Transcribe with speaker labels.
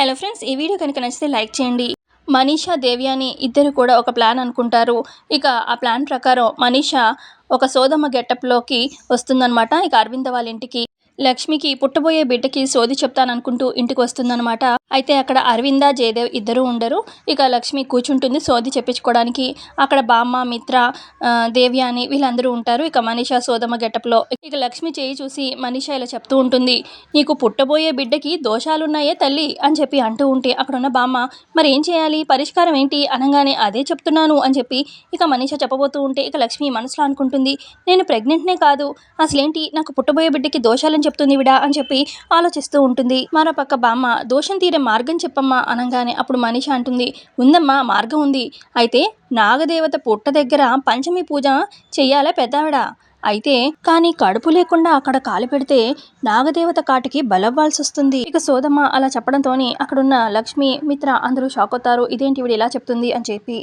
Speaker 1: Hello friends, ఈ video కనుక నచ్చితే లైక్ చేయండి. మనీషా దేవ్యాని ఇద్దరు కూడా ఒక ప్లాన్ అనుకుంటారు. ఇక ఆ ప్లాన్ ప్రకారం మనీషా ఒక సోదమ్మ గెటప్లోకి వస్తుందన్నమాట. ఇక అరవింద వాళ్ళ ఇంటికి లక్ష్మికి పుట్టబోయే బిడ్డకి సోది చెప్తాననుకుంటూ ఇంటికి వస్తుందన్నమాట. అయితే అక్కడ అరవింద జయదేవ్ ఇద్దరు ఉండరు. ఇక లక్ష్మి కూర్చుంటుంది సోది చెప్పించుకోవడానికి. అక్కడ బామ్మ మిత్ర దేవ్యాని వీళ్ళందరూ ఉంటారు. ఇక మనీషా సోదమ్మ గెటప్లో. ఇక లక్ష్మి చేయి చూసి మనీషా ఇలా చెప్తూ ఉంటుంది, నీకు పుట్టబోయే బిడ్డకి దోషాలున్నాయే తల్లి అని చెప్పి అంటూ ఉంటే అక్కడ ఉన్న బామ్మ మరి ఏం చేయాలి, పరిష్కారం ఏంటి అనగానే అదే చెప్తున్నాను అని చెప్పి ఇక మనీషా చెప్పబోతూ ఉంటే ఇక లక్ష్మి మనసులో అనుకుంటుంది, నేను ప్రెగ్నెంట్నే కాదు, అసలేంటి నాకు పుట్టబోయే బిడ్డకి దోషాలని చెప్తుంది విడా అని చెప్పి ఆలోచిస్తూ ఉంటుంది. మరోపక్క బామ్మ దోషం తీరే మార్గం చెప్పమ్మా అనగానే అప్పుడు మనీషా అంటుంది, ఉందమ్మా మార్గం ఉంది. అయితే నాగదేవత పుట్ట దగ్గర పంచమి పూజ చెయ్యాలా పెద్దావిడ, అయితే కానీ కడుపు లేకుండా అక్కడ కాలు పెడితే నాగదేవత కాటికి బలవ్వాల్సి వస్తుంది. ఇక సోదమ్మ అలా చెప్పడంతోని అక్కడున్న లక్ష్మి మిత్ర అందరూ షాక్ అవుతారు. ఇదేంటి విడ ఇలా చెప్తుంది అని చెప్పి